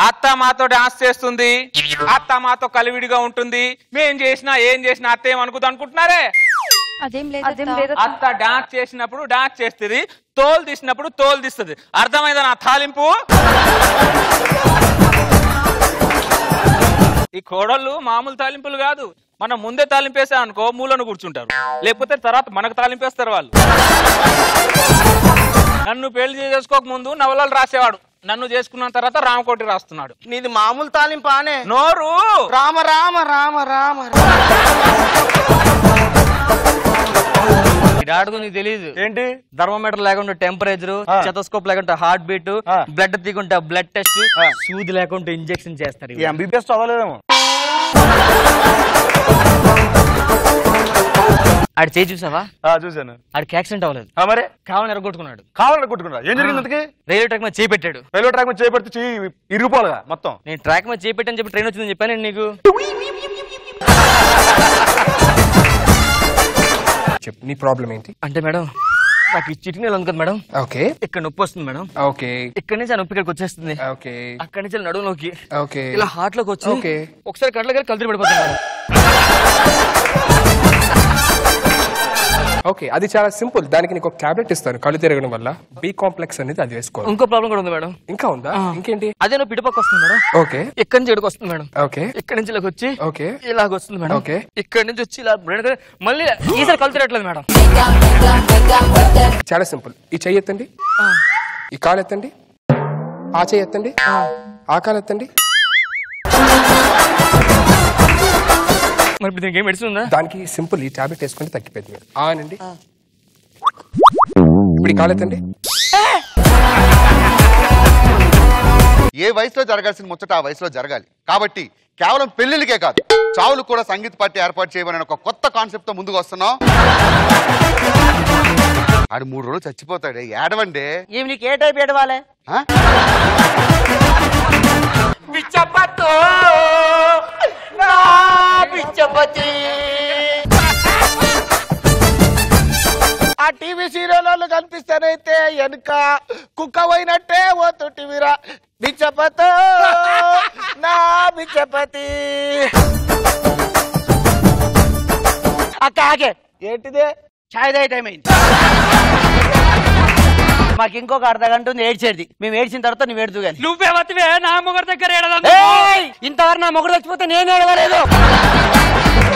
అత్త మాతో డాన్స్ చేస్తుంది, అత్త మాతో కలివిడిగా ఉంటుంది. మేం చేసినా ఏం చేసినా అత్త ఏమనుకుంది అనుకుంటున్నారే? అత్త డాన్స్ చేసినప్పుడు డాన్స్ చేస్తుంది, తోలు తీసినప్పుడు తోలు తీస్తుంది. అర్థమైందా నా తాలింపు? ఈ కోడళ్ళు మామూలు తాలింపులు కాదు. మనం ముందే తాలింపేసా అనుకో మూలను కూర్చుంటారు, లేకపోతే తర్వాత మనకు తాలింపేస్తారు వాళ్ళు. నన్ను పెళ్లి చేసుకోక ముందు నవలలు రాసేవాడు, నన్ను చేసుకున్న తర్వాత రామకోటి రాస్తున్నాడు. నీది మామూలు తాలింపానే? నోరు రామ రామ రామ రామ. డాడుకు నీకు తెలియదు ఏంటి? థర్మోమీటర్ లేకుండా టెంపరేచర్, స్టెతోస్కోప్ లేకుంటే హార్ట్ బీట్, బ్లడ్ తీకుంటే బ్లడ్ టెస్ట్, సూది లేకుంటే ఇంజెక్షన్ చేస్తారు. ఎంబీబీఎస్ చదవలేదేమో. ఆడి చేయి చూసావా? చూసాను. ఆడికి యాక్సిడెంట్ అవ్వలేదు, మరి కావాలని ఎరగొట్టుకున్నాడు. ఏం జరిగింది? రైల్వే ట్రాక్ మీద చేయి పెట్టాడు. రైల్వే ట్రాక్ మీద చేపెడితే ఇరిగిపోవాలిగా మొత్తం. నేను ట్రాక్ మీద చేయి పెట్టని చెప్పి ట్రైన్ వచ్చిందని చెప్పాను నీకు. చెప్పు, నీ ప్రాబ్లం ఏంటి? అంటే మేడం నాకు ఈ చిటికి ఉంది కదా మేడం. ఓకే. ఇక్కడ నొప్పి వస్తుంది మేడం. ఓకే. ఇక్కడ నుంచి ఆ నొప్పి ఇక్కడికి వచ్చేస్తుంది. ఓకే. అక్కడి నుంచి నడుములోకి, ఓకే, ఇలా హార్ట్ లోకి వచ్చి ఓకే, ఒకసారి కళ్ళ దగ్గర కలిసి పడిపోతుంది మేడం. ఓకే, అది చాలా సింపుల్. దానికి నీకు ఒక టాబ్లెట్ ఇస్తాను కళ్ళు తిరగడం వల్ల. బి కాంప్లెక్స్ అనేది అది వేసుకోవాలి. ఇంకో ప్రాబ్లం కూడా ఉంది మేడం. ఇంకా ఉందా? ఇంకేంటి? అదే నొప్పి ఇటుపక్క వస్తుంది మేడం. ఓకే. ఇక్కడ నుంచి ఇక్కడికి వస్తుంది మేడం. ఓకే. ఇక్కడ నుంచి ఇలాగ వచ్చి ఓకే ఇలాగ వస్తుంది మేడం. ఓకే. ఇక్కడ నుంచి వచ్చి ఇలా మళ్ళీ ఈసారి కళ్ళు తిరగట్లేదు మేడం. చాలా సింపుల్. ఈ చెయ్యి ఎత్తండి, ఈ కాలు ఎత్తండి, ఆ చెయ్యి ఎత్తండి, ఆ కాలు ఎత్తండి. మరి దీనికి ఏం మెడిసిన్ ఉందా? దానికి సింపుల్, ఈ టాబ్లెట్ వేసుకుంటే తగ్గిపోయింది. ఆనండి. ఇప్పుడు ఈ కాలు ఎత్తండి. ఏ వయసులో జరగాల్సిన ముచ్చట ఆ వయసులో జరగాలి కాబట్టి కేవలం పెళ్లిళ్ళకే కాదు చావులు కూడా సంగీత పార్టీ ఏర్పాటు చేయమని ఒక కొత్త కాన్సెప్ట్ తో ముందుకు వస్తున్నాం. ఆడు 3 రోజులు చచ్చిపోతాడే, ఏడవండి. ఏమి నీకు ఏ టైప్ ఏడవాలే? ఆ టీవీ సీరియల్ కనిపిస్తానైతే వెనుక కుక్క పోయినట్టే ఓతుంటివిరా. బిచ్చపతో నా బిచ్చపతి. అక్క ఆగే, ఏంటిదే? ఛాయ్ తాగే టైం అయింది. మాకు ఇంకొక అర్ధ గంట ఉంది ఏడ్చేది. మేము ఏడ్చిన తర్వాత నువ్వు ఏడుతూ గాని. నువ్వేమతివే నా మొగడు దగ్గర ఇంతవరకు నా మొగుడు చచ్చిపోతే నేను ఏడవలేదు.